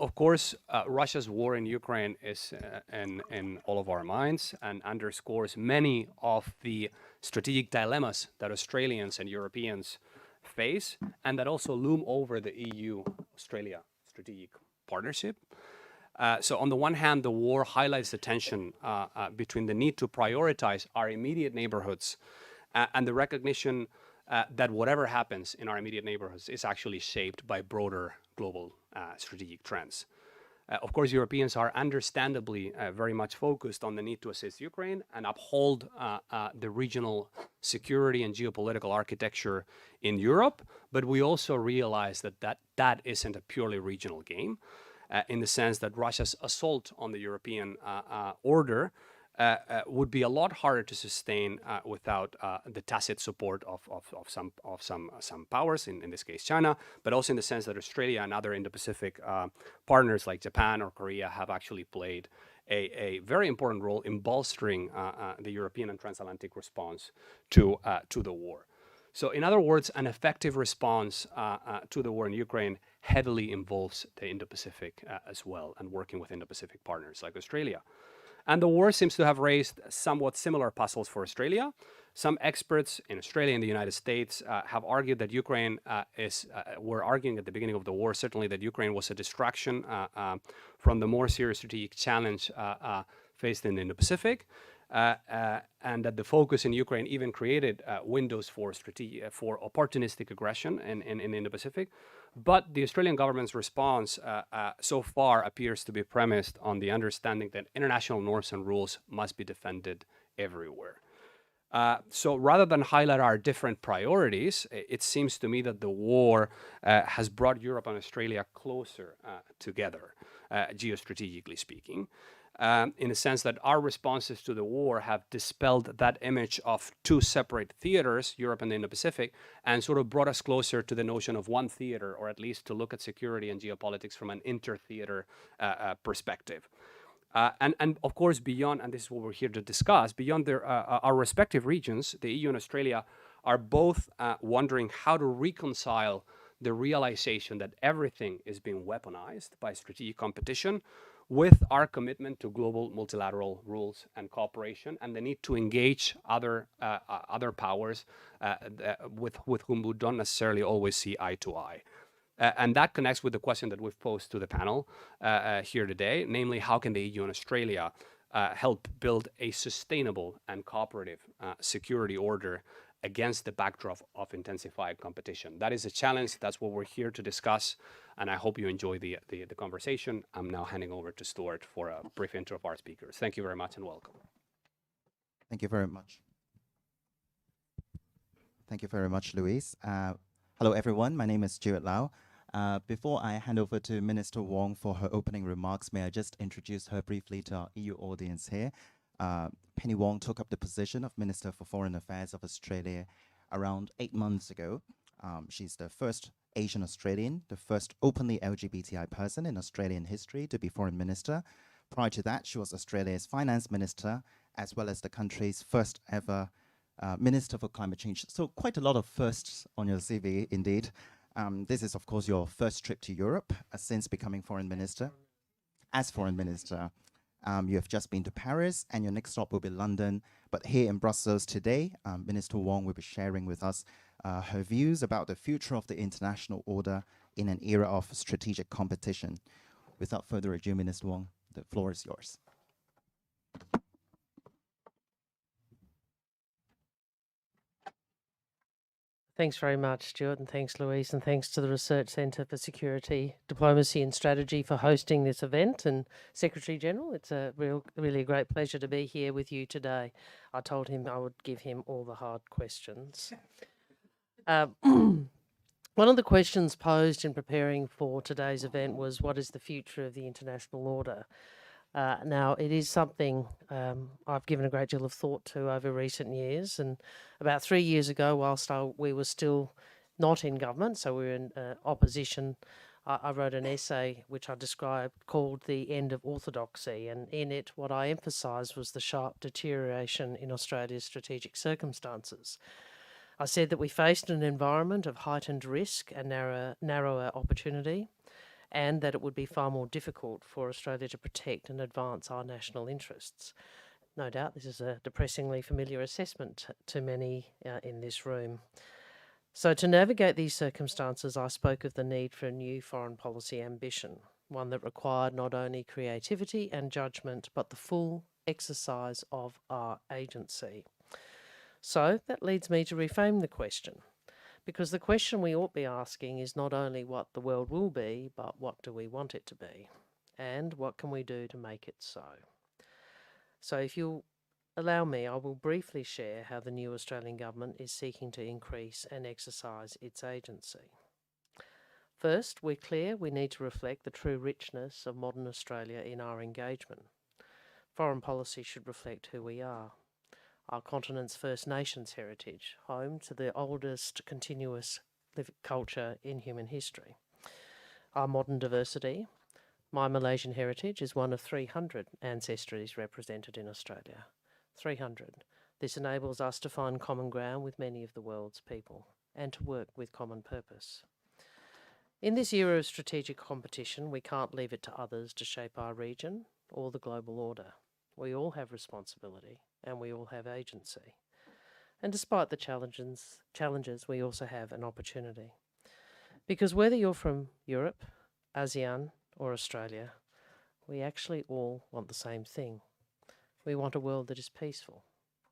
Of course, Russia's war in Ukraine is in all of our minds and underscores many of the strategic dilemmas that Australians and Europeans face, and that also loom over the EU-Australia strategic partnership. So on the one hand, the war highlights the tension between the need to prioritize our immediate neighborhoods and the recognition that whatever happens in our immediate neighborhoods is actually shaped by broader global strategic trends. Of course, Europeans are understandably very much focused on the need to assist Ukraine and uphold the regional security and geopolitical architecture in Europe, but we also realize that isn't a purely regional game, in the sense that Russia's assault on the European order would be a lot harder to sustain without the tacit support of some powers, in this case China, but also in the sense that Australia and other Indo-Pacific partners like Japan or Korea have actually played a very important role in bolstering the European and transatlantic response to the war. So in other words, an effective response to the war in Ukraine heavily involves the Indo-Pacific as well, and working with Indo-Pacific partners like Australia. And the war seems to have raised somewhat similar puzzles for Australia. Some experts in Australia and the United States have argued that Ukraine were arguing at the beginning of the war, certainly, that Ukraine was a distraction from the more serious strategic challenge faced in the Indo-Pacific, and that the focus in Ukraine even created windows for opportunistic aggression in the Indo-Pacific. But the Australian government's response so far appears to be premised on the understanding that international norms and rules must be defended everywhere. So rather than highlight our different priorities, it seems to me that the war has brought Europe and Australia closer together, geostrategically speaking. In the sense that our responses to the war have dispelled that image of two separate theaters, Europe and the Indo-Pacific, and sort of brought us closer to the notion of one theater, or at least to look at security and geopolitics from an inter-theater perspective. And of course, beyond, and this is what we're here to discuss, beyond our respective regions, the EU and Australia are both wondering how to reconcile the realization that everything is being weaponized by strategic competition with our commitment to global multilateral rules and cooperation, and the need to engage other powers with whom we don't necessarily always see eye to eye. And that connects with the question that we've posed to the panel here today, namely, how can the EU and Australia help build a sustainable and cooperative security order against the backdrop of intensified competition? That is a challenge. That's what we're here to discuss, and I hope you enjoy the conversation. I'm now handing over to Stuart for a brief intro of our speakers. Thank you very much and welcome. Thank you very much. Thank you very much, Luis. Hello, everyone. My name is Stuart Lau. Before I hand over to Minister Wong for her opening remarks, may I just introduce her briefly to our EU audience here. Penny Wong took up the position of Minister for Foreign Affairs of Australia around 8 months ago. She's the first Asian Australian, the first openly LGBTI person in Australian history to be Foreign Minister. Prior to that, she was Australia's Finance Minister, as well as the country's first ever Minister for Climate Change. So quite a lot of firsts on your CV, indeed. This is, of course, your first trip to Europe since becoming Foreign Minister. As Foreign Minister, you have just been to Paris, and your next stop will be London. But here in Brussels today, Minister Wong will be sharing with us her views about the future of the international order in an era of strategic competition. Without further ado, Minister Wong, the floor is yours. Thanks very much, Stuart, and thanks, Louise, and thanks to the Research Centre for Security, Diplomacy and Strategy for hosting this event, and Secretary-General, it's a really a great pleasure to be here with you today. I told him I would give him all the hard questions. One of the questions posed in preparing for today's event was, what is the future of the international order? Now, it is something I've given a great deal of thought to over recent years. And about 3 years ago, whilst we were still not in government, so we were in opposition, I wrote an essay which I described called The End of Orthodoxy. And in it, what I emphasised was the sharp deterioration in Australia's strategic circumstances. I said that we faced an environment of heightened risk and narrower opportunity, and that it would be far more difficult for Australia to protect and advance our national interests. No doubt this is a depressingly familiar assessment to many in this room. So to navigate these circumstances, I spoke of the need for a new foreign policy ambition, one that required not only creativity and judgment, but the full exercise of our agency. So that leads me to reframe the question, because the question we ought be asking is not only what the world will be, but what do we want it to be, and what can we do to make it so. So if you'll allow me, I will briefly share how the new Australian government is seeking to increase and exercise its agency. First, we're clear we need to reflect the true richness of modern Australia in our engagement. Foreign policy should reflect who we are. Our continent's First Nations heritage, home to the oldest continuous culture in human history. Our modern diversity. My Malaysian heritage is one of 300 ancestries represented in Australia. 300. This enables us to find common ground with many of the world's people and to work with common purpose. In this era of strategic competition, we can't leave it to others to shape our region or the global order. We all have responsibility and we all have agency. And despite the challenges, we also have an opportunity. Because whether you're from Europe, ASEAN, or Australia, we actually all want the same thing. We want a world that is peaceful,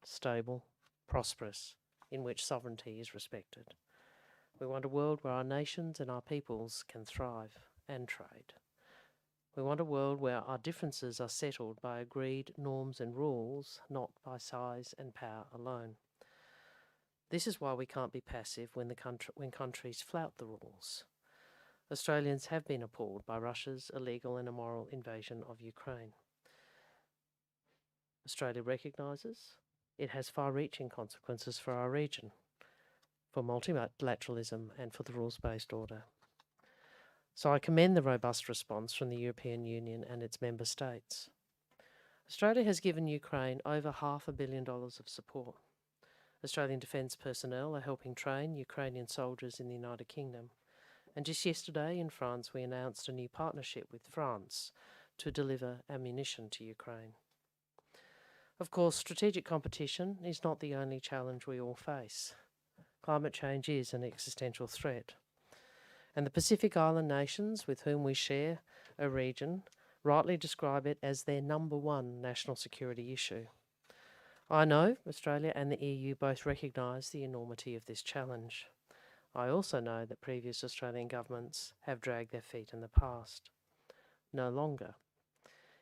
stable, prosperous, in which sovereignty is respected. We want a world where our nations and our peoples can thrive and trade. We want a world where our differences are settled by agreed norms and rules, not by size and power alone. This is why we can't be passive when countries flout the rules. Australians have been appalled by Russia's illegal and immoral invasion of Ukraine. Australia recognises it has far-reaching consequences for our region, for multilateralism and for the rules-based order. So I commend the robust response from the European Union and its member states. Australia has given Ukraine over $500 million of support. Australian defence personnel are helping train Ukrainian soldiers in the United Kingdom. And just yesterday in France, we announced a new partnership with France to deliver ammunition to Ukraine. Of course, strategic competition is not the only challenge we all face. Climate change is an existential threat. And the Pacific Island nations with whom we share a region rightly describe it as their #1 national security issue. I know Australia and the EU both recognise the enormity of this challenge. I also know that previous Australian governments have dragged their feet in the past. No longer.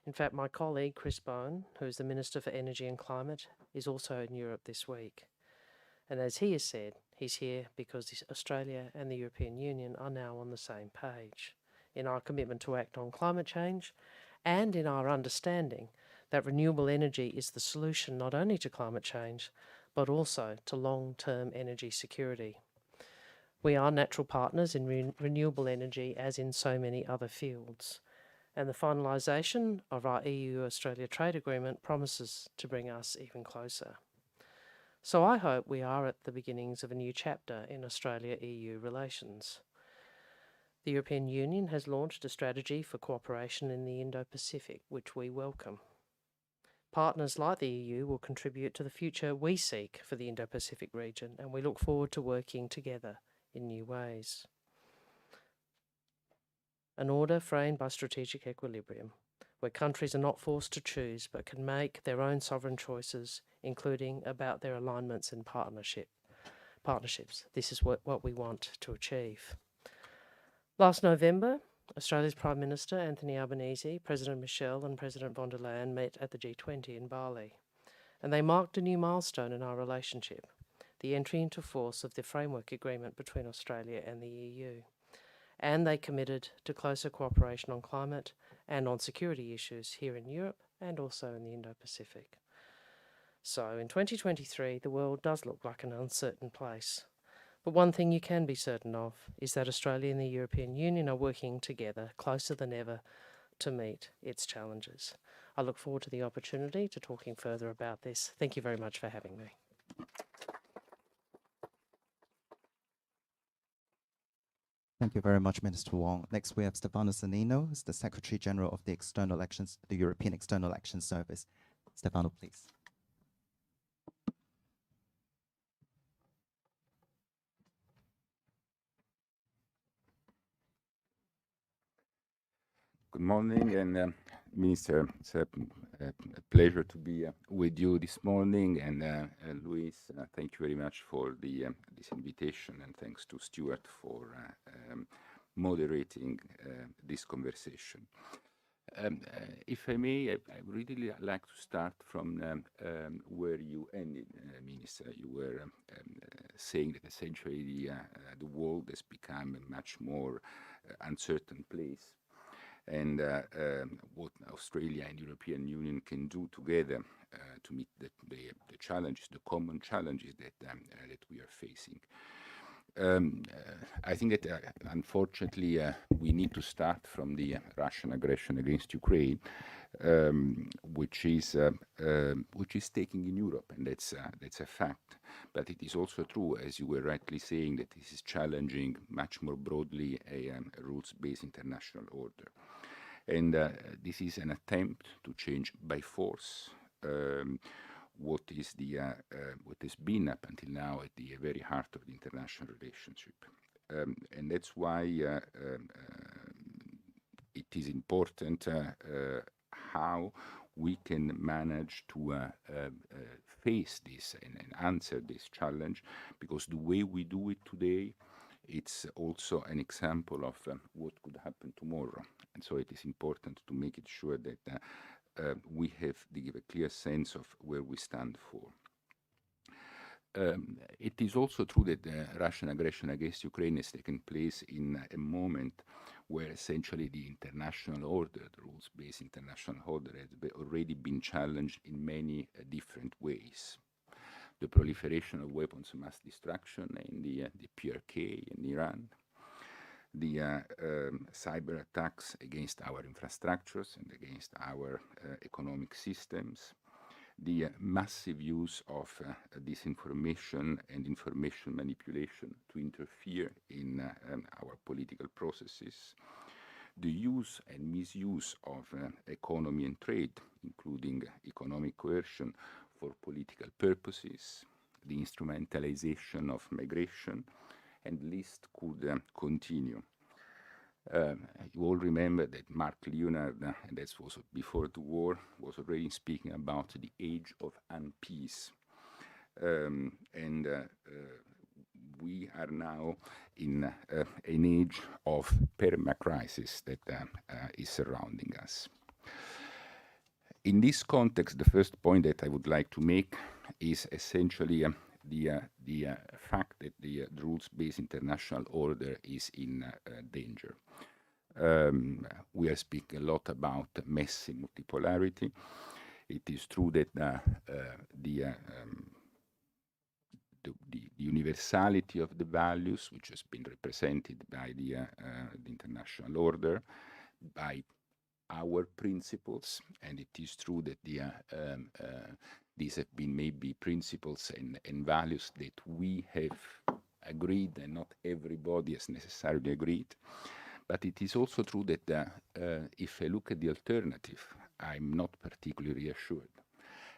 In fact, my colleague Chris Bowen, who is the Minister for Energy and Climate, is also in Europe this week. And as he has said, he's here because Australia and the European Union are now on the same page in our commitment to act on climate change and in our understanding that renewable energy is the solution not only to climate change, but also to long-term energy security. We are natural partners in renewable energy as in so many other fields. And the finalisation of our EU-Australia trade agreement promises to bring us even closer. So I hope we are at the beginnings of a new chapter in Australia-EU relations. The European Union has launched a strategy for cooperation in the Indo-Pacific, which we welcome. Partners like the EU will contribute to the future we seek for the Indo-Pacific region, and we look forward to working together in new ways. An order framed by strategic equilibrium, where countries are not forced to choose but can make their own sovereign choices, including about their alignments and partnerships. This is what we want to achieve. Last November, Australia's Prime Minister Anthony Albanese, President Michel and President von der Leyen met at the G20 in Bali, and they marked a new milestone in our relationship, the entry into force of the framework agreement between Australia and the EU. And they committed to closer cooperation on climate and on security issues here in Europe and also in the Indo-Pacific. So in 2023, the world does look like an uncertain place. But one thing you can be certain of is that Australia and the European Union are working together closer than ever to meet its challenges. I look forward to the opportunity to talking further about this. Thank you very much for having me. Thank you very much, Minister Wong. Next, we have Stefano Sannino, who's the Secretary General of the European External Action Service. Stefano, please. Good morning, and Minister, it's a pleasure to be with you this morning. And Luis, thank you very much for this invitation, and thanks to Stuart for moderating this conversation. If I may, I would really like to start from where you ended, Minister. You were saying that essentially the world has become a much more uncertain place. And what Australia and European Union can do together to meet the challenges, the common challenges that we are facing. I think that unfortunately we need to start from the Russian aggression against Ukraine, which is taking in Europe, and that's a fact. But it is also true, as you were rightly saying, that this is challenging much more broadly a rules-based international order. And this is an attempt to change by force what has been up until now at the very heart of the international relationship. And that's why it is important how we can manage to face this and answer this challenge, because the way we do it today, it's also an example of what could happen tomorrow. And so it is important to make it sure that we have to give a clear sense of where we stand for. It is also true that the Russian aggression against Ukraine has taken place in a moment where essentially the international order, the rules-based international order, has already been challenged in many different ways. The proliferation of weapons of mass destruction in the PRK in Iran, the cyber attacks against our infrastructures and against our economic systems, the massive use of disinformation and information manipulation to interfere in our political processes, the use and misuse of economy and trade, including economic coercion for political purposes, the instrumentalization of migration, and the list could continue. You all remember that Mark Leonard, and that was before the war, was already speaking about the age of unpeace. We are now in an age of perma-crisis that is surrounding us. In this context, the first point that I would like to make is essentially the fact that the rules-based international order is in danger. We are speaking a lot about messy multipolarity. It is true that the universality of the values, which has been represented by the international order, by our principles, and it is true that these have been maybe principles and values that we have agreed and not everybody has necessarily agreed. But it is also true that if I look at the alternative, I'm not particularly reassured.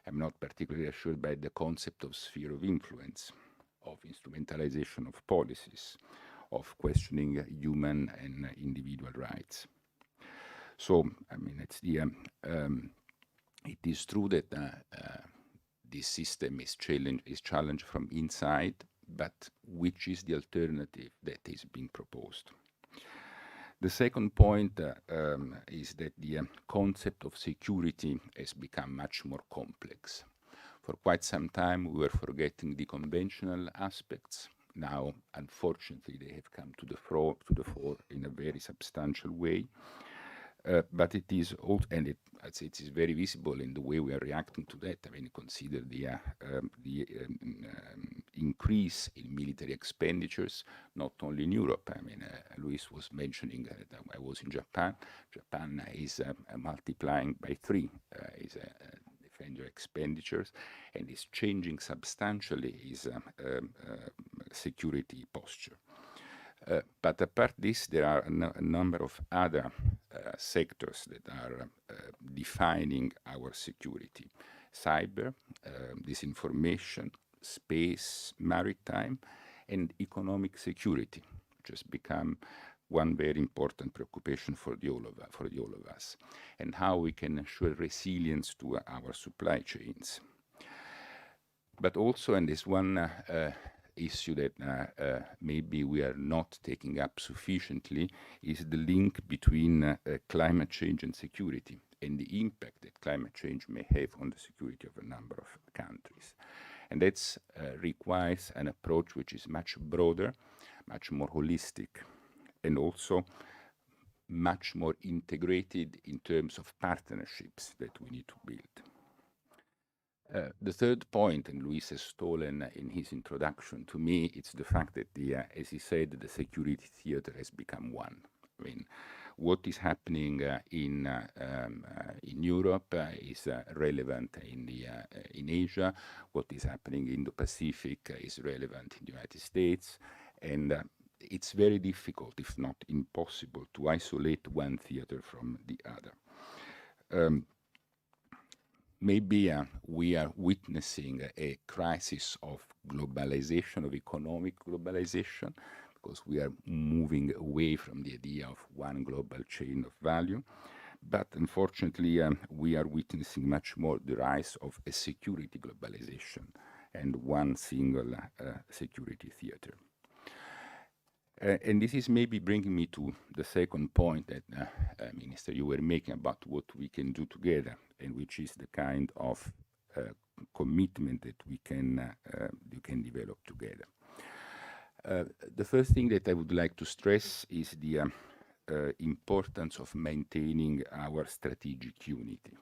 I'm not particularly reassured by the concept of sphere of influence, of instrumentalization of policies, of questioning human and individual rights. So, I mean, it's it is true that this system is challenged from inside, but which is the alternative that is being proposed? The second point is that the concept of security has become much more complex. For quite some time, we were forgetting the conventional aspects. Now, unfortunately, they have come to the fore in a very substantial way. But it is also, and I'd say it is very visible in the way we are reacting to that. I mean, consider the increase in military expenditures, not only in Europe. I mean, Luis was mentioning that I was in Japan. Japan is multiplying by 3 is defender expenditures, and is changing substantially his security posture. But apart this, there are a number of other sectors that are defining our security. Cyber, disinformation, space, maritime, and economic security, which has become one very important preoccupation for the all of us, and how we can ensure resilience to our supply chains. But also, and there's one issue that maybe we are not taking up sufficiently, is the link between climate change and security, and the impact that climate change may have on the security of a number of countries. And that requires an approach which is much broader, much more holistic, and also much more integrated in terms of partnerships that we need to build. The third point, and Luis has stolen in his introduction to me, it's the fact that, as he said, the security theater has become one. I mean, what is happening in Europe is relevant in Asia. What is happening in Indo-Pacific is relevant in the United States. And it's very difficult, if not impossible, to isolate one theater from the other. Maybe we are witnessing a crisis of globalization, of economic globalization, because we are moving away from the idea of one global chain of value. But unfortunately, we are witnessing much more the rise of a security globalization and one single security theater. And this is maybe bringing me to the second point that, Minister, you were making about what we can do together, and which is the kind of commitment that we can develop together. The first thing that I would like to stress is the importance of maintaining our strategic unity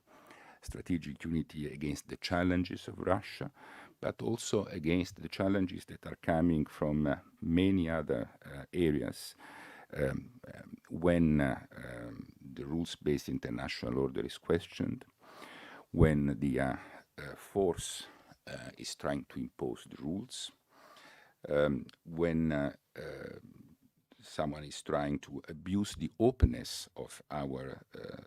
against the challenges of Russia, but also against the challenges that are coming from many other areas when the rules-based international order is questioned, when the force is trying to impose the rules, when someone is trying to abuse the openness of our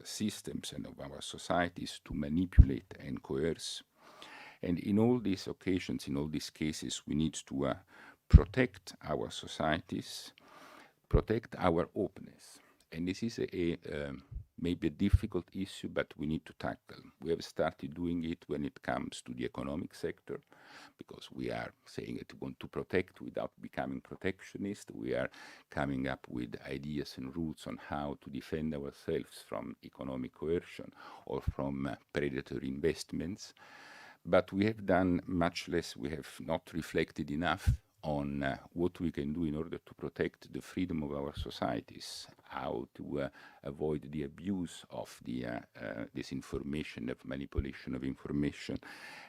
systems and of our societies to manipulate and coerce. And in all these occasions, in all these cases, we need to protect our societies, protect our openness. And this is maybe a difficult issue, but we need to tackle. We have started doing it when it comes to the economic sector, because we are saying that we want to protect without becoming protectionist. We are coming up with ideas and rules on how to defend ourselves from economic coercion or from predatory investments. But we have done much less. We have not reflected enough on what we can do in order to protect the freedom of our societies, how to avoid the abuse of the disinformation, of manipulation of information,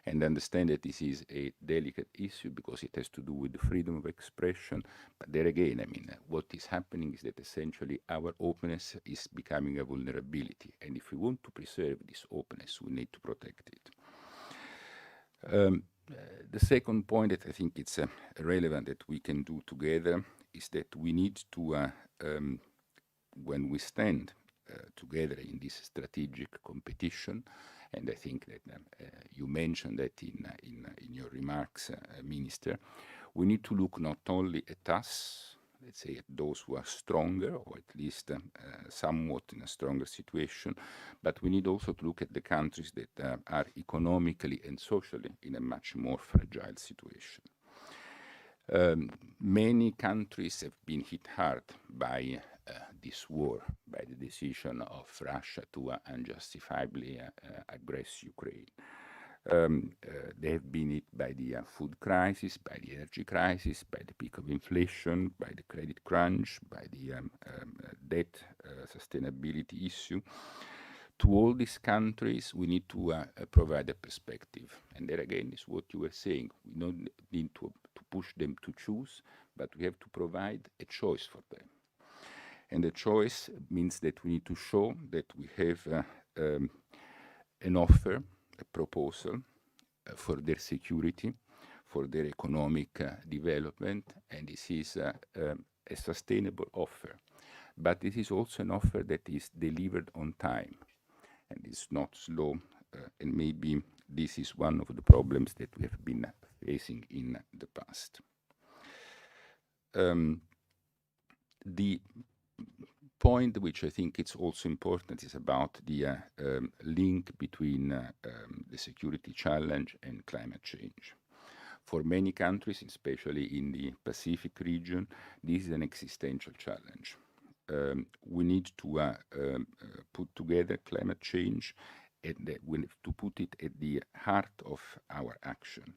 and understand that this is a delicate issue because it has to do with the freedom of expression. But there again, I mean, what is happening is that essentially our openness is becoming a vulnerability. And if we want to preserve this openness, we need to protect it. The second point that I think it's relevant that we can do together is that we need to, when we stand together in this strategic competition, and I think that you mentioned that in your remarks, Minister, we need to look not only at us, let's say at those who are stronger, or at least somewhat in a stronger situation, but we need also to look at the countries that are economically and socially in a much more fragile situation. Many countries have been hit hard by this war, by the decision of Russia to unjustifiably aggress Ukraine. They have been hit by the food crisis, by the energy crisis, by the peak of inflation, by the credit crunch, by the debt sustainability issue. To all these countries, we need to provide a perspective. And there again is what you were saying. We don't need to push them to choose, but we have to provide a choice for them. And the choice means that we need to show that we have an offer, a proposal for their security, for their economic development, and this is a a sustainable offer, but it is also an offer that is delivered on time and is not slow, and maybe this is one of the problems that we have been facing in the past. The point which I think it's also important is about the link between the security challenge and climate change. For many countries, especially in the Pacific region, this is an existential challenge. We need to put together climate change, and we need to put it at the heart of our action.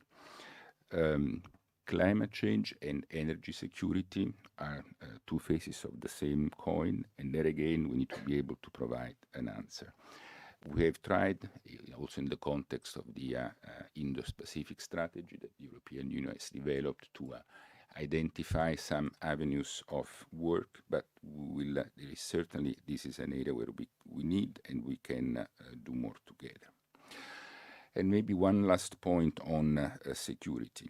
Climate change and energy security are two faces of the same coin, and there again we need to be able to provide an answer. We have tried, also in the context of the Indo-Pacific strategy that the European Union has developed, to identify some avenues of work, but there is certainly, this is an area where we need and we can do more together. And maybe one last point on security.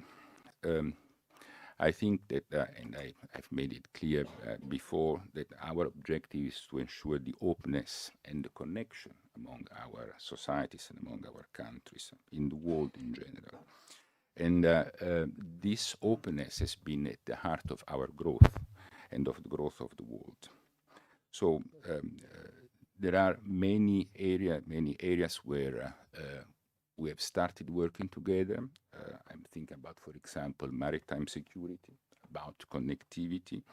I think that, and I've made it clear before, that our objective is to ensure the openness and the connection among our societies and among our countries, in the world in general. And this openness has been at the heart of our growth and of the growth of the world. So there are many areas where we have started working together. I'm thinking about, for example, maritime security, about connectivity.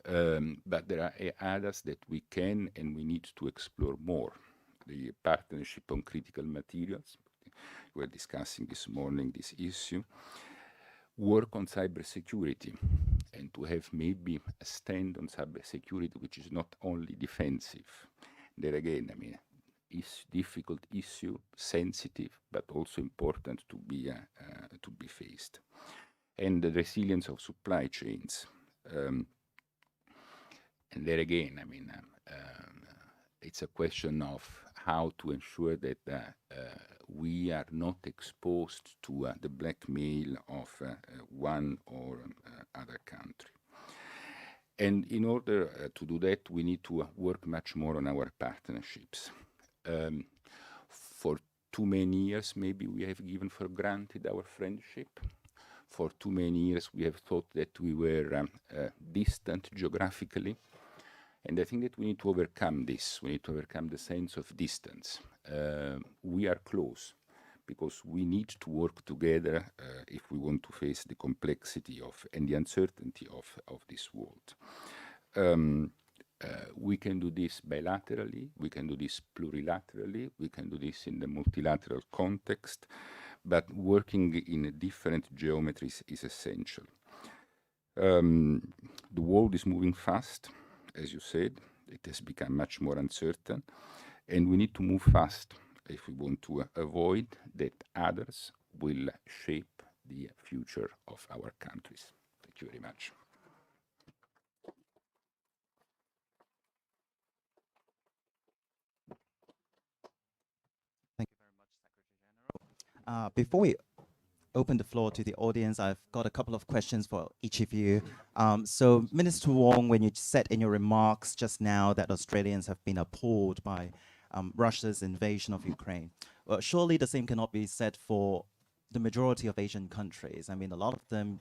But there are others that we can and we need to explore more. The partnership on critical materials. We're discussing this morning this issue. Work on cybersecurity, and to have maybe a stand on cybersecurity which is not only defensive. There again, I mean, is difficult issue, sensitive, but also important to be faced. And the resilience of supply chains. And there again, I mean, it's a question of how to ensure that we are not exposed to the blackmail of one or other country. And in order to do that, we need to work much more on our partnerships. For too many years, maybe we have given for granted our friendship. For too many years, we have thought that we were distant geographically. And I think that we need to overcome this. We need to overcome the sense of distance. We are close because we need to work together if we want to face the complexity of and the uncertainty of this world. We can do this bilaterally, we can do this plurilaterally, we can do this in the multilateral context, but working in different geometries is essential. The world is moving fast, as you said. It has become much more uncertain, and we need to move fast if we want to avoid that others will shape the future of our countries. Thank you very much. Thank you very much, Secretary General. Before we open the floor to the audience, I've got a couple of questions for each of you. So, Minister Wong, when you said in your remarks just now that Australians have been appalled by Russia's invasion of Ukraine, well, surely the same cannot be said for the majority of Asian countries. I mean, a lot of them,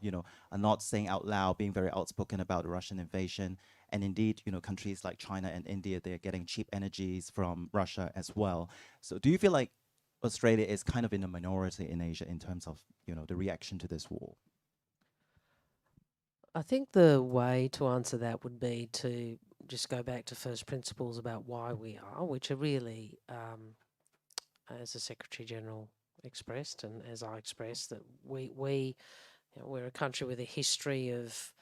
are not saying out loud, being very outspoken about the Russian invasion. And indeed, countries like China and India, they're getting cheap energies from Russia as well. So do you feel like Australia is kind of in a minority in Asia in terms of, the reaction to this war? I think the way to answer that would be to just go back to first principles about why we are, which are really, as the Secretary General expressed and as I expressed, that we're a country with a history of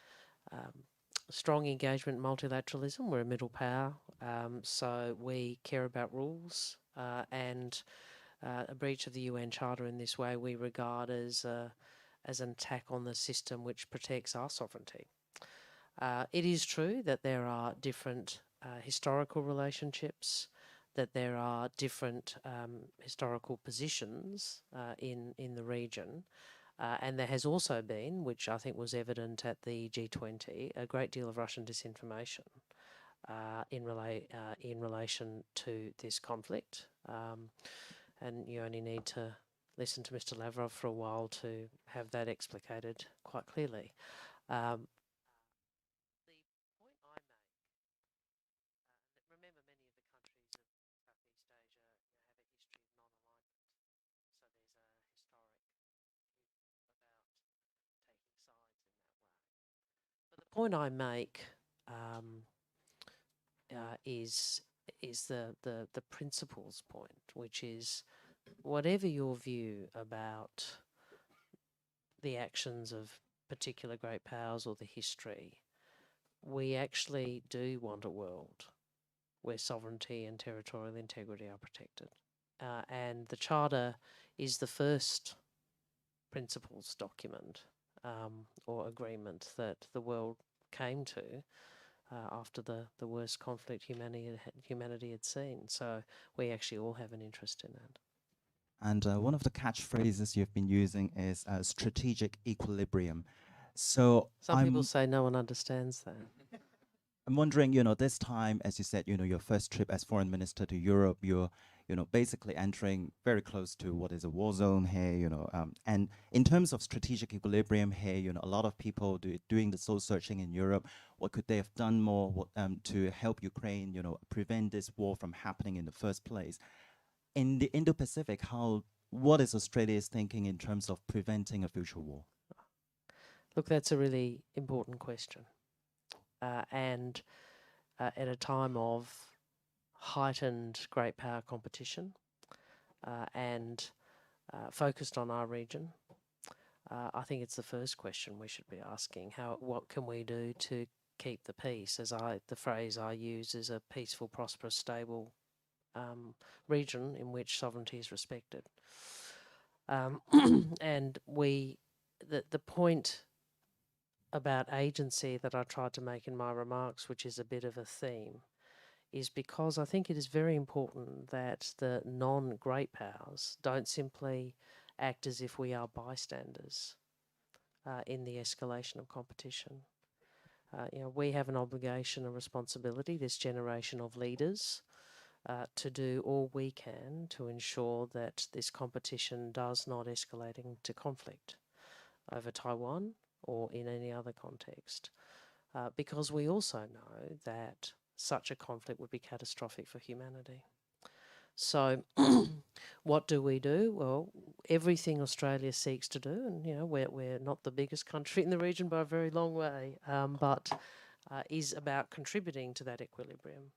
strong engagement in multilateralism. We're a middle power, so we care about rules, and a breach of the UN Charter in this way we regard as an attack on the system which protects our sovereignty. It is true that there are different historical relationships, that there are different historical positions in the region, And there has also been, which I think was evident at the G20, a great deal of Russian disinformation in relation to this conflict. And you only need to listen to Mr. Lavrov for a while to have that explicated quite clearly. The point I make, remember many of the countries of Southeast Asia have a history of non-alignment, so there's a historic view about taking sides in that way. But the point I make is the principles point, which is whatever your view about the actions of particular great powers or the history, we actually do want a world where sovereignty and territorial integrity are protected. And the Charter is the first principles document or agreement that the world came to after the worst conflict humanity had seen. So we actually all have an interest in that. And one of the catchphrases you've been using is strategic equilibrium. So Some people say no one understands that. I'm wondering, this time, as you said, your first trip as foreign minister to Europe, you're, basically entering very close to what is a war zone here, and in terms of strategic equilibrium here, a lot of people doing the soul searching in Europe. What could they have done more to help Ukraine, prevent this war from happening in the first place? In the Indo-Pacific, what is Australia's thinking in terms of preventing a future war? Look, that's a really important question. And at a time of heightened great power competition and focused on our region, I think it's the first question we should be asking. What can we do to keep the peace? The phrase I use is a peaceful, prosperous, stable region in which sovereignty is respected. And the point about agency that I tried to make in my remarks, which is a bit of a theme, is because I think it is very important that the non-great powers don't simply act as if we are bystanders in the escalation of competition. We have an obligation and responsibility, this generation of leaders, to do all we can to ensure that this competition does not escalate into conflict over Taiwan or in any other context, because we also know that such a conflict would be catastrophic for humanity. So what do we do? Well, everything Australia seeks to do, and we're not the biggest country in the region by a very long way, but is about contributing to that equilibrium.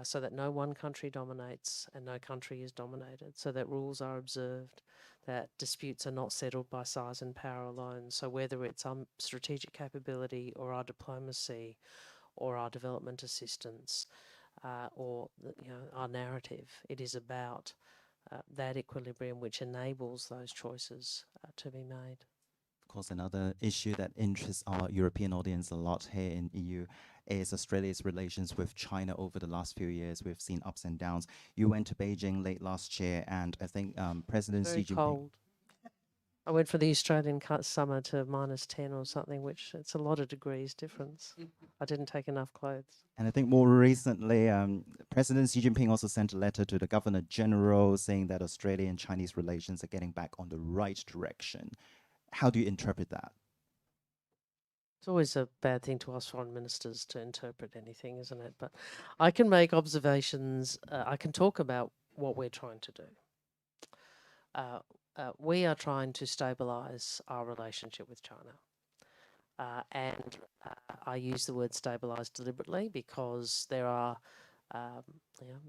So that no one country dominates and no country is dominated, so that rules are observed, that disputes are not settled by size and power alone. So whether it's strategic capability or our diplomacy or our development assistance or our narrative, it is about that equilibrium which enables those choices to be made. Of course, another issue that interests our European audience a lot here in EU is Australia's relations with China over the last few years. We've seen ups and downs. You went to Beijing late last year, and I think President Xi Jinping... Cold. I went for the Australian summer to -10 or something, which it's a lot of degrees difference. I didn't take enough clothes. And I think more recently, President Xi Jinping also sent a letter to the Governor General saying that Australia and Chinese relations are getting back on the right direction. How do you interpret that? It's always a bad thing to ask foreign ministers to interpret anything, isn't it? But I can make observations. I can talk about what we're trying to do. We are trying to stabilise our relationship with China. And I use the word stabilise deliberately because there are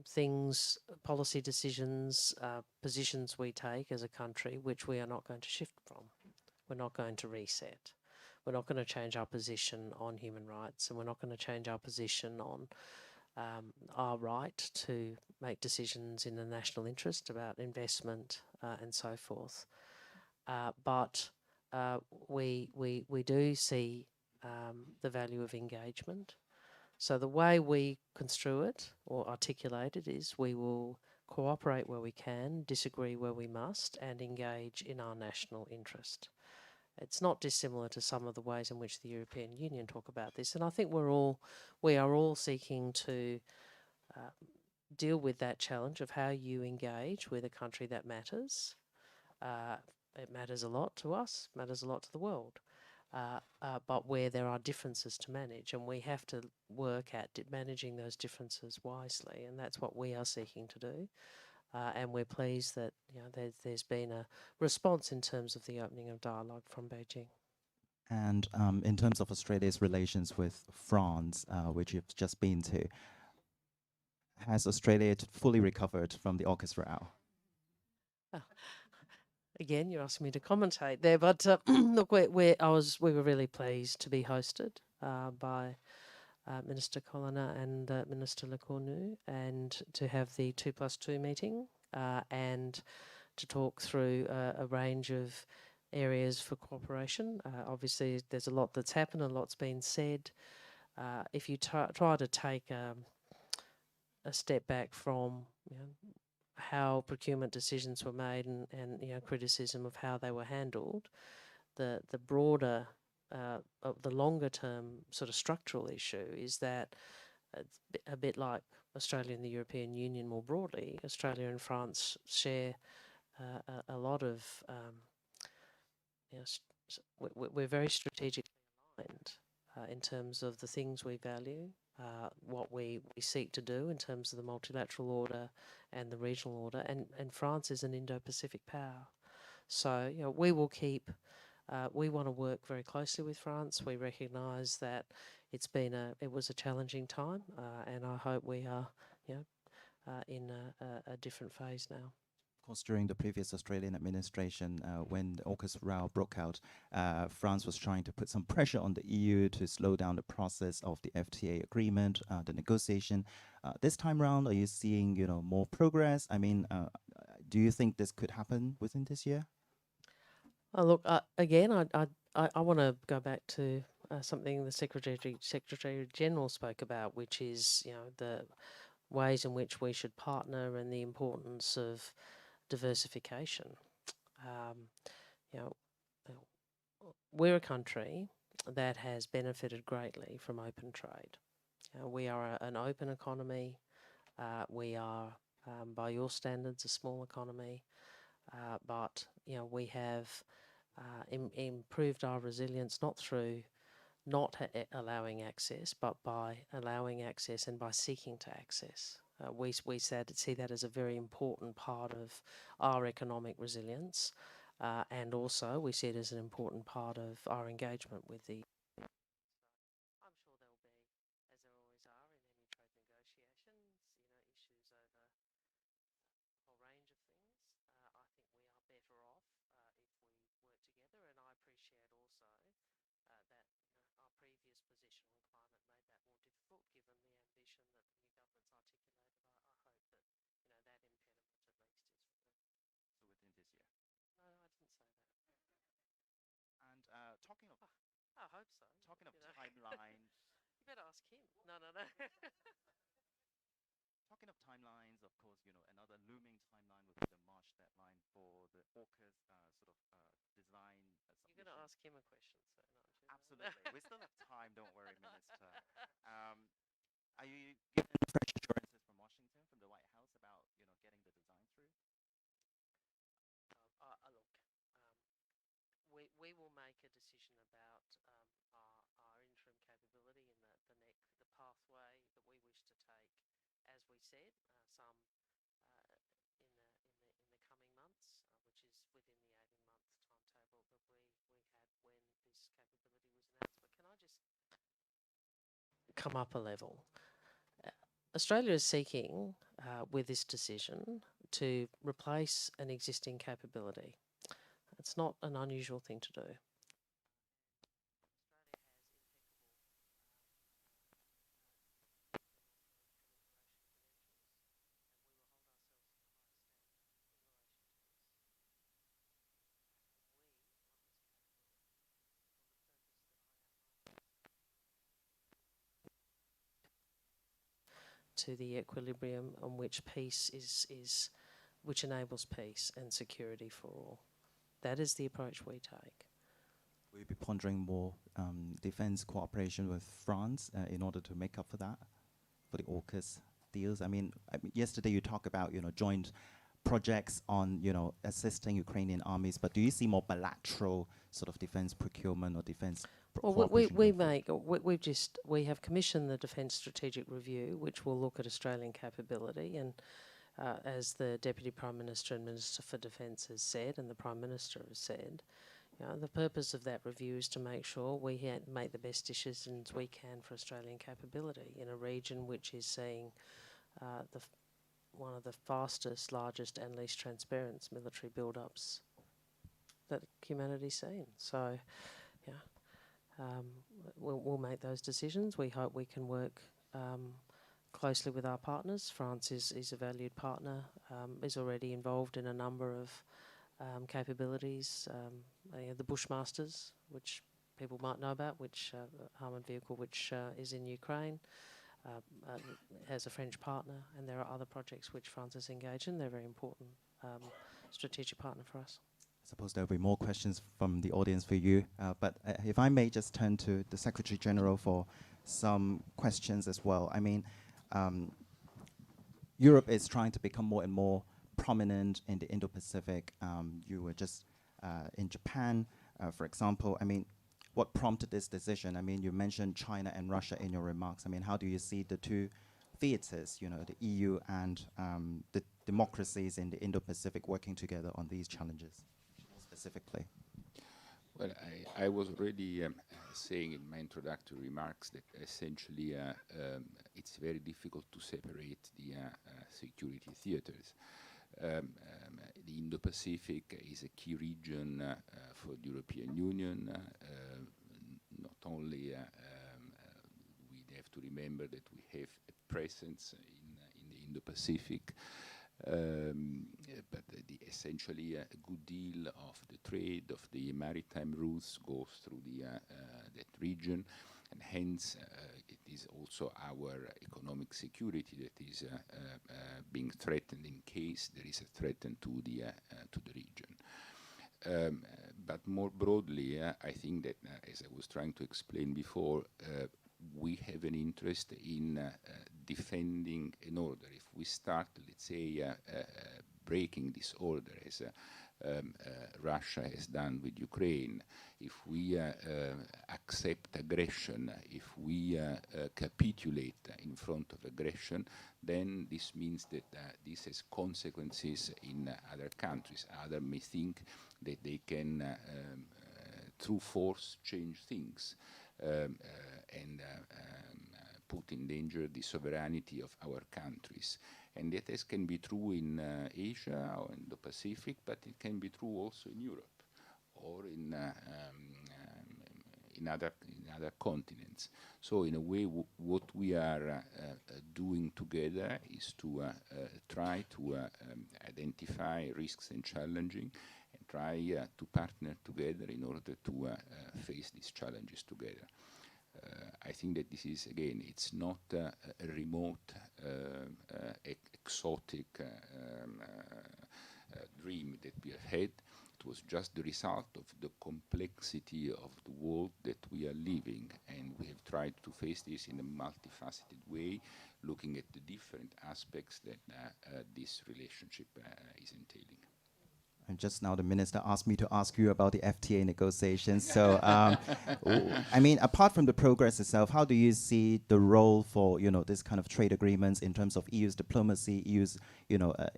things, policy decisions, positions we take as a country which we are not going to shift from. We're not going to reset. We're not going to change our position on human rights, and we're not going to change our position on our right to make decisions in the national interest about investment and so forth. But we do see the value of engagement. So the way we construe it or articulate it is we will cooperate where we can, disagree where we must, and engage in our national interest. It's not dissimilar to some of the ways in which the European Union talk about this, and I think we are all seeking to deal with that challenge of how you engage with a country that matters. It matters a lot to us, matters a lot to the world, but where there are differences to manage, and we have to work at managing those differences wisely, and that's what we are seeking to do. And we're pleased that there's been a response in terms of the opening of dialogue from Beijing. And in terms of Australia's relations with France, which you've just been to, has Australia fully recovered from the AUKUS row? Again, you're asking me to commentate there, but look, we were really pleased to be hosted by Minister Colonna and Minister Lecornu, and to have the 2+2 meeting and to talk through a range of areas for cooperation. Obviously, there's a lot that's happened, a lot's been said. If you try to take a step back from how procurement decisions were made and criticism of how they were handled, the broader of the longer term sort of structural issue is that a bit like Australia and the European Union more broadly, Australia and France share a lot of we're very strategically aligned in terms of the things we value, what we seek to do in terms of the multilateral order and the regional order, and France is an Indo-Pacific power. So we will keep. We want to work very closely with France. We recognise that it was a challenging time, and I hope we are in a different phase now. Of course, during the previous Australian administration, when the AUKUS row broke out, France was trying to put some pressure on the EU to slow down the process of the FTA agreement, the negotiation. This time round, are you seeing more progress? I mean, do you think this could happen within this year? Look, again, I want to go back to something the Secretary General spoke about, which is the ways in which we should partner and the importance of diversification. We're a country that has benefited greatly from open trade. We are an open economy. We are, by your standards, a small economy, but we have improved our resilience not through not allowing access, but by allowing access and by seeking to access. We see that as a very important part of our economic resilience, and also we see it as an important part of our engagement with the. I'm sure there will be, as there always are in any trade negotiations, issues over a whole range of things. I think we are better off if we work together, and I appreciate also that our previous position on climate made that more difficult, given the ambition that the new government's articulated. I hope that that impediment at least is removed. So within this year? No, I didn't say that. And talking of I hope so. Talking of timelines. You better ask him. No. Talking of timelines, of course, another looming timeline would be the March deadline for the AUKUS design submission. You're going to ask him a question, so aren't you? Absolutely. We still have time, don't worry, Minister. Are you given fresh assurances from Washington, from the White House, about getting the design through? Look, we will make a decision about our interim capability and the pathway that we wish to take, as we said, some in the coming months, which is within the 18-month timetable that we had when this capability was announced. But can I just come up a level? Australia is seeking, with this decision, to replace an existing capability. It's not an unusual thing to do. to the equilibrium on which peace is which enables peace and security for all. That is the approach we take. Will you be pondering more defense cooperation with France in order to make up for that, for the AUKUS deals? I mean, yesterday you talked about, joint projects on, assisting Ukrainian armies, but do you see more bilateral sort of defense procurement or defense Well, cooperation? we have commissioned the Defence Strategic Review, which will look at Australian capability, and as the Deputy Prime Minister and Minister for Defence has said, and the Prime Minister has said, the purpose of that review is to make sure we make the best decisions we can for Australian capability in a region which is seeing one of the fastest, largest and least transparent military build-ups that humanity's seen. So, we'll make those decisions. We hope we can work closely with our partners. France is a valued partner, is already involved in a number of capabilities. The Bushmasters, which people might know about, which armoured vehicle which is in Ukraine, has a French partner, and there are other projects which France is engaged in. They're a very important strategic partner for us. I suppose there'll be more questions from the audience for you, but if I may just turn to the Secretary General for some questions as well. I mean, Europe is trying to become more and more prominent in the Indo-Pacific. You were just in Japan, for example. I mean, what prompted this decision? I mean, you mentioned China and Russia in your remarks. I mean, how do you see the two theaters, the EU and the democracies in the Indo-Pacific working together on these challenges specifically? Well, I was already saying in my introductory remarks that essentially it's very difficult to separate the security theaters. The Indo-Pacific is a key region for the European Union. Not only we have to remember that we have a presence in the Indo-Pacific, but essentially a good deal of the trade, of the maritime routes goes through that region, and hence it is also our economic security that is being threatened in case there is a threat to the region. But more broadly, I think that, as I was trying to explain before, we have an interest in defending an order. If we start, let's say, breaking this order, as Russia has done with Ukraine, if we accept aggression, if we capitulate in front of aggression, then this means that this has consequences in other countries. Others may think that they can, through force, change things and put in danger the sovereignty of our countries. And that can be true in Asia or in the Pacific, but it can be true also in Europe or in other continents. So in a way, what we are doing together is to try to identify risks and challenges, and try to partner together in order to face these challenges together. I think that this is, again, it's not a remote, exotic dream that we have had. It was just the result of the complexity of the world that we are living, and we have tried to face this in a multifaceted way, looking at the different aspects that this relationship is entailing. And just now the minister asked me to ask you about the FTA negotiations. So, I mean, apart from the progress itself, how do you see the role for, this kind of trade agreements in terms of EU's diplomacy, EU's,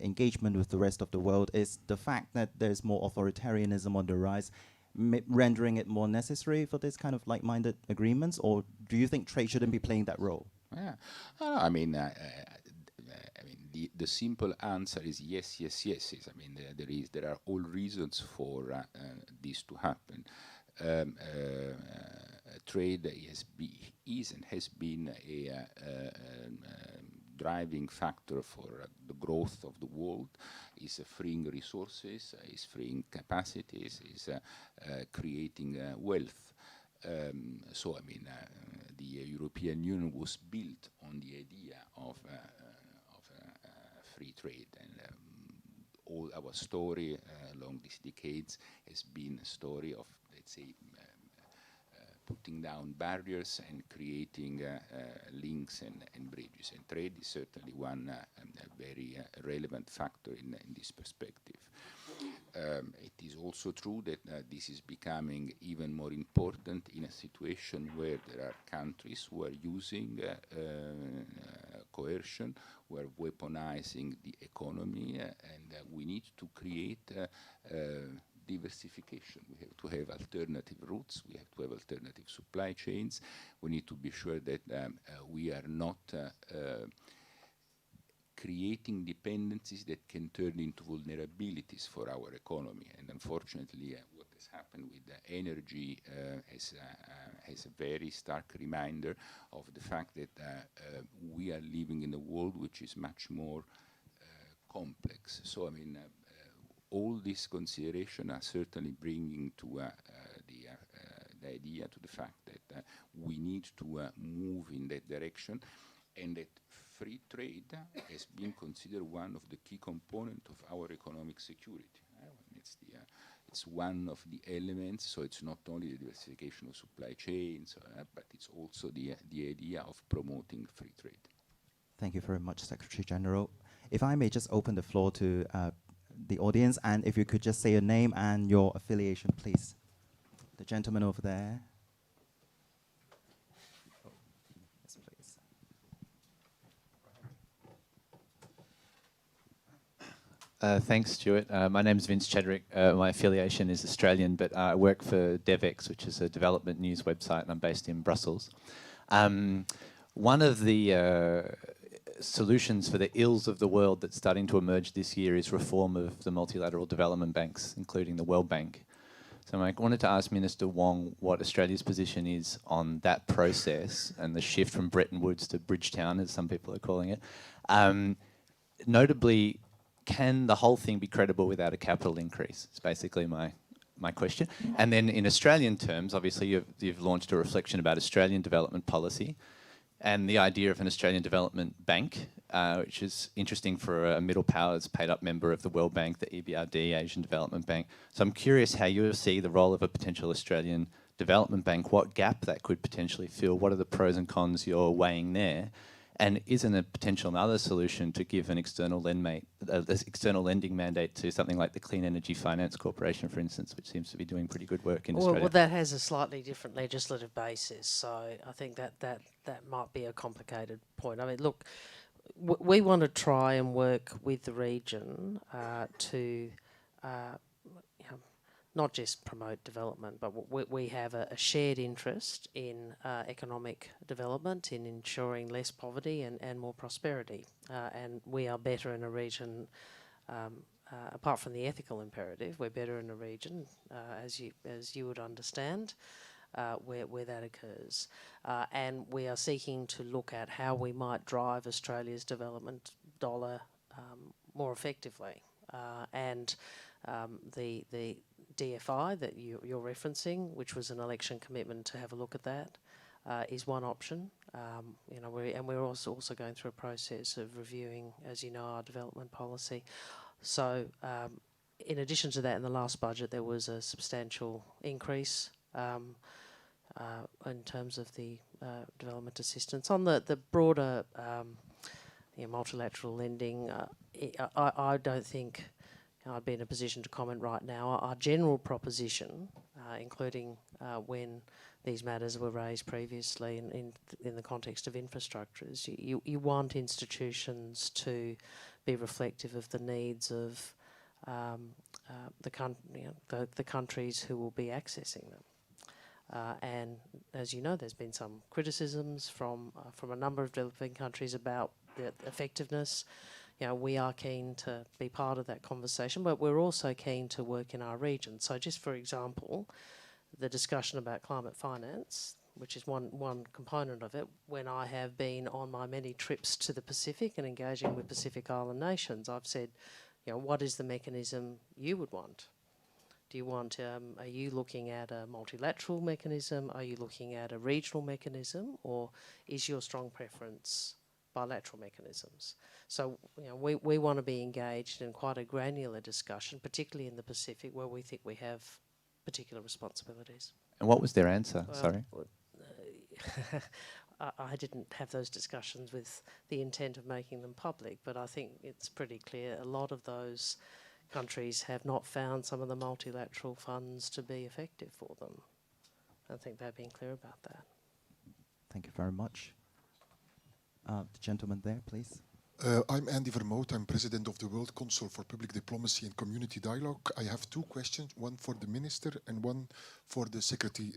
engagement with the rest of the world? Is the fact that there's more authoritarianism on the rise rendering it more necessary for this kind of like-minded agreements? Or do you think trade shouldn't be playing that role? Yeah. I mean, the simple answer is yes, yes, yes. I mean, there are all reasons for this to happen. Trade is and has been a driving factor for the growth of the world. Is freeing resources, is freeing capacities, is creating wealth. So, I mean, the the European Union was built on the idea of free trade, and all our story along these decades has been a story of, let's say, putting down barriers and creating links and bridges. And trade is certainly one very relevant factor in this perspective. It is also true that this is becoming even more important in a situation where there are countries who are using coercion, who are weaponizing the economy, and we need to create diversification. We have to have alternative routes. We have to have alternative supply chains. We need to be sure that we are not creating dependencies that can turn into vulnerabilities for our economy. And unfortunately, what has happened with energy is a very stark reminder of the fact that we are living in a world which is much more complex. So, I mean, all these considerations are certainly bringing to the idea, to the fact that we need to move in that direction, and that free trade has been considered one of the key components of our economic security. It's one of the elements, so it's not only the diversification of supply chains, but it's also the idea of promoting free trade. Thank you very much, Secretary General. If I may just open the floor to the audience, and if you could just say your name and your affiliation, please. The gentleman over there. Oh, yes, please. Thanks, Stuart. My name is Vince Chedrick. My affiliation is Australian, but I work for DevX, which is a development news website, and I'm based in Brussels. One of the solutions for the ills of the world that's starting to emerge this year is reform of the multilateral development banks, including the World Bank. So I wanted to ask Minister Wong what Australia's position is on that process and the shift from Bretton Woods to Bridgetown, as some people are calling it. Notably, can the whole thing be credible without a capital increase? It's basically my question. And then in Australian terms, obviously you've launched a reflection about Australian development policy and the idea of an Australian Development Bank, which is interesting for a middle powers paid up member of the World Bank, the EBRD, Asian Development Bank. So I'm curious how you see the role of a potential Australian Development Bank, what gap that could potentially fill, what are the pros and cons you're weighing there? And isn't a potential another solution to give an external lending mandate to something like the Clean Energy Finance Corporation, for instance, which seems to be doing pretty good work in Australia? Well, that has a slightly different legislative basis, so I think that might be a complicated point. I mean, look, we want to try and work with the region to not just promote development, but we have a shared interest in economic development, in ensuring less poverty and more prosperity. And we are better in a region, apart from the ethical imperative, we're better in a region, as you would understand, where that occurs. And we are seeking to look at how we might drive Australia's development dollar more effectively. And the DFI that you're referencing, which was an election commitment to have a look at that, is one option. We're also going through a process of reviewing, as you know, our development policy. So, in addition to that, in the last budget, there was a substantial increase in terms of the development assistance. On the broader multilateral lending, I don't think I'd be in a position to comment right now. Our general proposition, including when these matters were raised previously in the context of infrastructures, you want institutions to be reflective of the needs of the countries who will be accessing them. And as you know, there's been some criticisms from a number of developing countries about the effectiveness. We are keen to be part of that conversation, but we're also keen to work in our region. So just for example, the discussion about climate finance, which is one component of it, when I have been on my many trips to the Pacific and engaging with Pacific Island nations, I've said, what is the mechanism you would want? Do you want, are you looking at a multilateral mechanism? Are you looking at a regional mechanism? Or is your strong preference bilateral mechanisms? So, you know, we want to be engaged in quite a granular discussion, particularly in the Pacific, where we think we have particular responsibilities. And what was their answer? Well, Sorry. I didn't have those discussions with the intent of making them public, but I think it's pretty clear a lot of those countries have not found some of the multilateral funds to be effective for them. I think they've been clear about that. Thank you very much. The gentleman there, please. I'm Andy Vermoot. I'm president of the World Council for Public Diplomacy and Community Dialogue. I have two questions, one for the Minister and one for the Secretary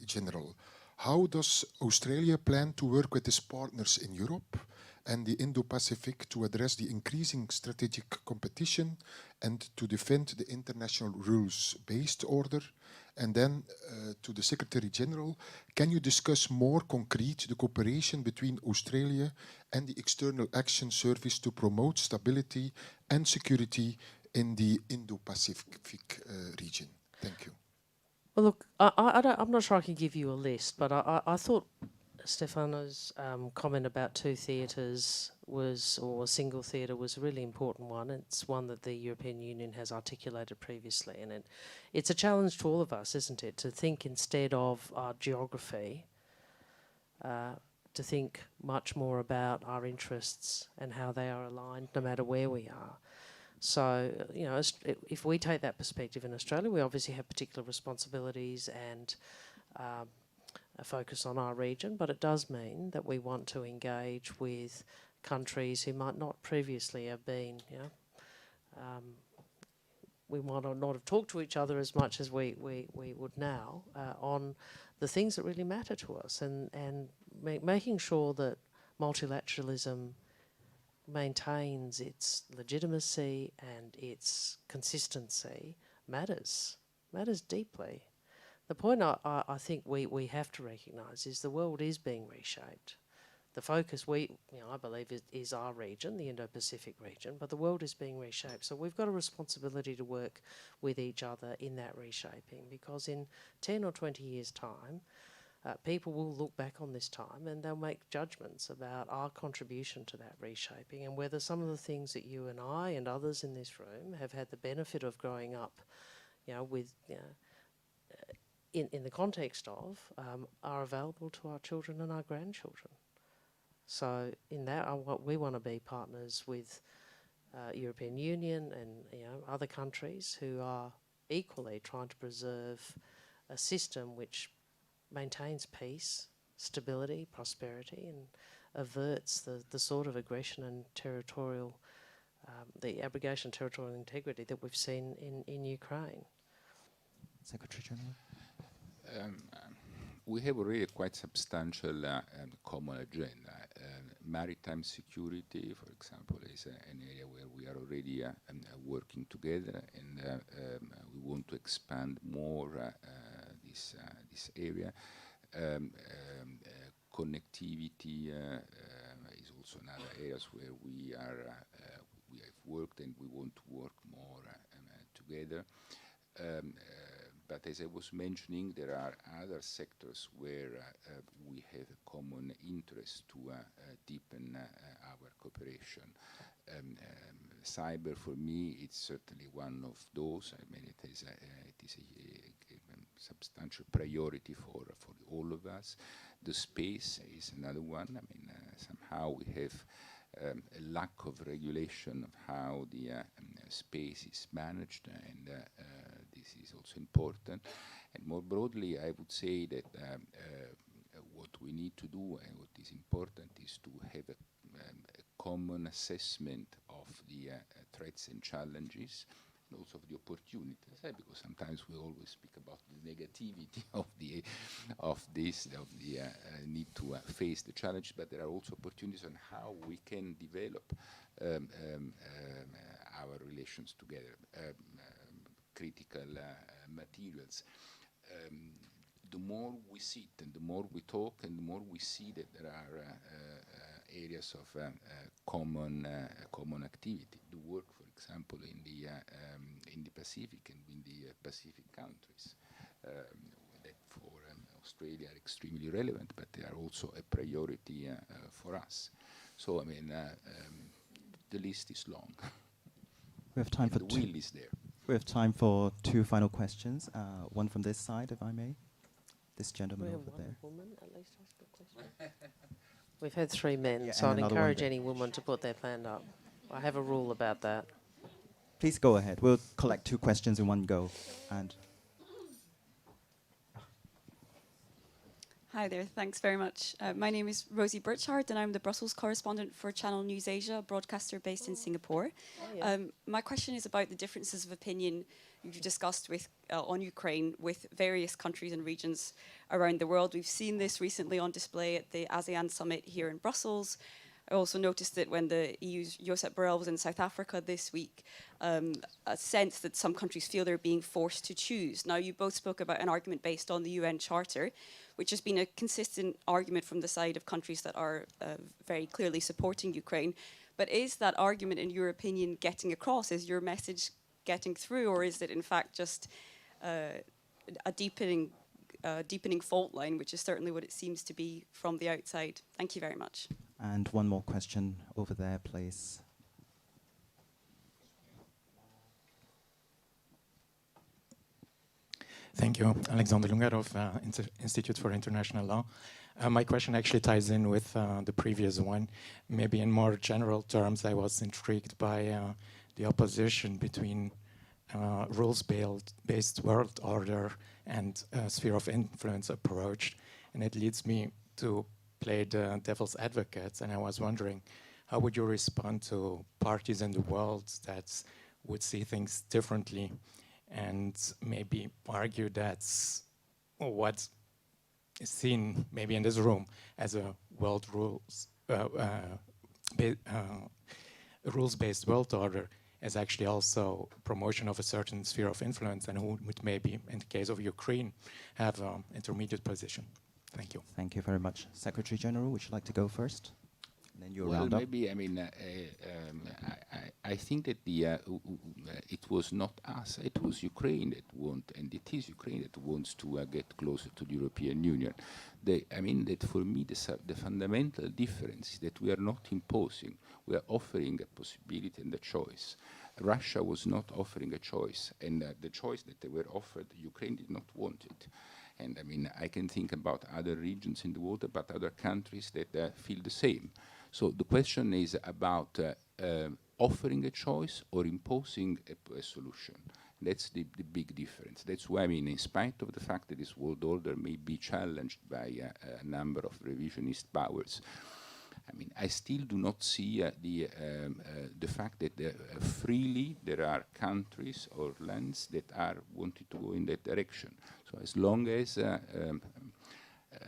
General. How does Australia plan to work with its partners in Europe and the Indo-Pacific to address the increasing strategic competition and to defend the international rules-based order? And then to the Secretary General, can you discuss more concrete the cooperation between Australia and the External Action Service to promote stability and security in the Indo-Pacific region? Thank you. Well, look, I'm not sure I can give you a list, but I thought Stefano's comment about two theatres was, or a single theatre, was a really important one. It's one that the European Union has articulated previously, and it's a challenge to all of us, isn't it, to think instead of our geography, to think much more about our interests and how they are aligned no matter where we are. So, you know, if we take that perspective in Australia, we obviously have particular responsibilities and a focus on our region, but it does mean that we want to engage with countries who might not previously have been, you know, we might not have talked to each other as much as we would now on the things that really matter to us, and making sure that multilateralism maintains its legitimacy and its consistency matters deeply. The point I think we have to recognise is the world is being reshaped. The focus I believe is our region, the Indo-Pacific region, but the world is being reshaped. So we've got a responsibility to work with each other in that reshaping, because in 10 or 20 years' time, people will look back on this time and they'll make judgments about our contribution to that reshaping, and whether some of the things that you and I and others in this room have had the benefit of growing up, you know, with, you know, in the context of, are available to our children and our grandchildren. So in that, we want to be partners with European Union and, you know, other countries who are equally trying to preserve a system which maintains peace, stability, prosperity, and averts the sort of aggression and territorial, the abrogation of territorial integrity that we've seen in Ukraine. Secretary General. We have already a quite substantial common agenda. Maritime security, for example, is an area where we are already working together, and we want to expand more this area. Connectivity is also another areas where we have worked, and we want to work more together. But as I was mentioning, there are other sectors where we have a common interest to deepen our cooperation. Cyber, for me, it's certainly one of those. I mean, it is a substantial priority for all of us. The space is another one. I mean, somehow we have a lack of regulation of how the space is managed, and this is also important. And more broadly, I would say that what we need to do and what is important is to have a common assessment of the threats and challenges, and also of the opportunities, because sometimes we always speak about the negativity of the need to face the challenge, but there are also opportunities on how we can develop our relations together. Critical materials. The more we sit and the more we talk and the more we see that there are areas of common activity. The work, for example, in the Pacific and in the Pacific countries. That for Australia are extremely relevant, but they are also a priority for us. So, I mean, the list is long. We have time for the will is there. We have time for two final questions. One from this side, if I may. This gentleman We have over one there. woman at least ask a question. We've had three men, Yeah, so and I'd another one encourage there. any woman to put their hand up. I have a rule about that. Please go ahead. We'll collect two questions in one go. And Hi there, thanks very much. My name is Rosie Birchard and I'm the Brussels correspondent for Channel News Asia, a broadcaster based in Singapore. My question is about the differences of opinion you've discussed with, on Ukraine with various countries and regions around the world. We've seen this recently on display at the ASEAN summit here in Brussels. I also noticed that when the EU's Josep Borrell was in South Africa this week, a sense that some countries feel they're being forced to choose. Now, you both spoke about an argument based on the UN Charter, which has been a consistent argument from the side of countries that are very clearly supporting Ukraine. But is that argument, in your opinion, getting across? Is your message getting through, or is it in fact just a deepening fault line, which is certainly what it seems to be from the outside? Thank you very much. And one more question over there, please. Thank you. Alexander Lungarov, Institute for International Law. My question actually ties in with the previous one. Maybe in more general terms, I was intrigued by the opposition between rules-based world order and sphere of influence approach. And it leads me to play the devil's advocate. And I was wondering, how would you respond to parties in the world that would see things differently and maybe argue that's what is seen maybe in this room as a world rules-based world order is actually also promotion of a certain sphere of influence, and who would maybe, in the case of Ukraine, have an intermediate position? Thank you. Thank you very much. Secretary General, would you like to go first? And then you'll round up. Maybe, I mean, I think that it was not us, it was Ukraine that and it is Ukraine that wants to get closer to the European Union. I mean, that for me, the fundamental difference is that we are not imposing, we are offering a possibility and a choice. Russia was not offering a choice, and the choice that they were offered, Ukraine did not want it. And I mean, I can think about other regions in the world, about other countries that feel the same. So the question is about offering a choice or imposing a solution. That's the big difference. That's why, I mean, in spite of the fact that this world order may be challenged by a number of revisionist powers, I mean, I still do not see the fact that freely there are countries or lands that are wanting to go in that direction. So as long as,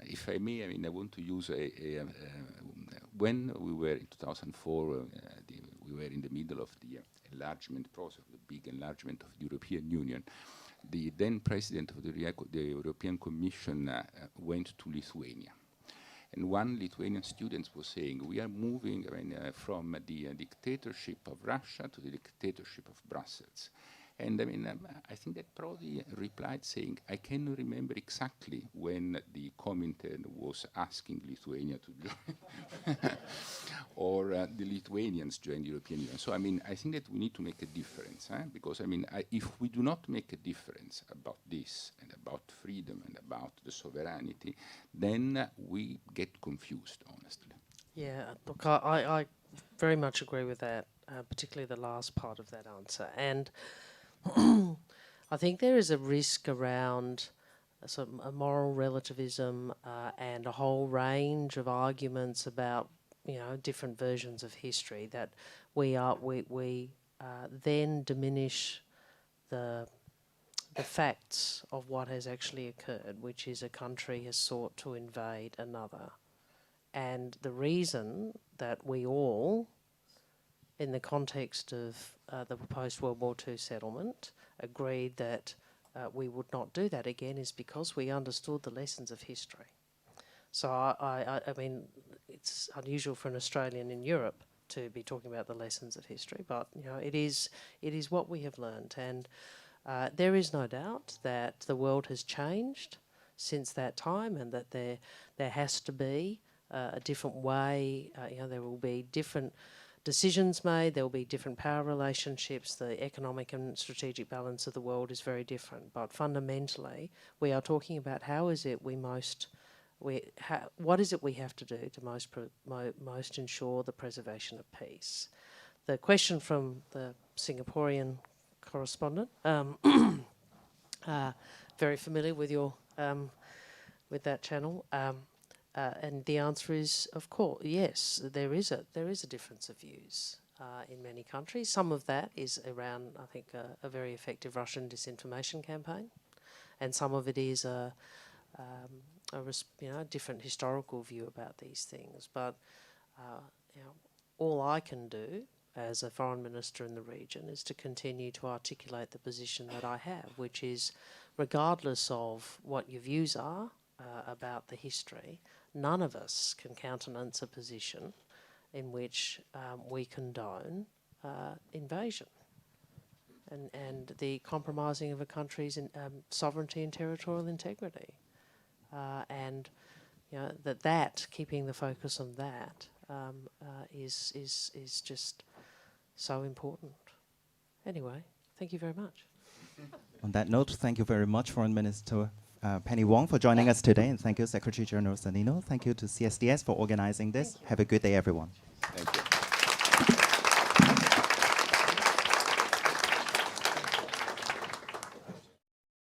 if I may, I mean, I want to use when we were in 2004, we were in the middle of the enlargement process, the big enlargement of the European Union. The then president of the European Commission went to Lithuania. And one Lithuanian student was saying, we are moving from the dictatorship of Russia to the dictatorship of Brussels. And I mean, I think that Prodi replied saying, I cannot remember exactly when the Comintern was asking Lithuania to join, or the Lithuanians joined the European Union. So I mean, I think that we need to make a difference, because I mean, if we do not make a difference about this and about freedom and about the sovereignty, then we get confused, honestly. Yeah, look, I very much agree with that, particularly the last part of that answer. And I think there is a risk around sort of a moral relativism and a whole range of arguments about, you know, different versions of history that we then diminish the facts of what has actually occurred, which is a country has sought to invade another. And the reason that we all, in the context of the post-World War II settlement, agreed that we would not do that again is because we understood the lessons of history. So, I mean, it's unusual for an Australian in Europe to be talking about the lessons of history, but it is what we have learned, and there is no doubt that the world has changed since that time, and that there has to be a different way. There will be different decisions made, there will be different power relationships, the economic and strategic balance of the world is very different. But fundamentally, we are talking about what is it we have to do to most ensure the preservation of peace. The question from the Singaporean correspondent, very familiar with your with that channel. And the answer is, of course, yes. There is a difference of views in many countries. Some of that is around, I think, a very effective Russian disinformation campaign, and some of it is a different historical view about these things. But all I can do as a foreign minister in the region is to continue to articulate the position that I have, which is, regardless of what your views are about the history, none of us can countenance a position in which we condone invasion and the compromising of a country's sovereignty and territorial integrity. And that keeping the focus on that is just so important. Anyway, thank you very much. On that note, thank you very much, Foreign Minister Penny Wong, for joining us today, and thank you, Secretary General Sannino. Thank you to CSDS for organizing this. Have a good day, everyone.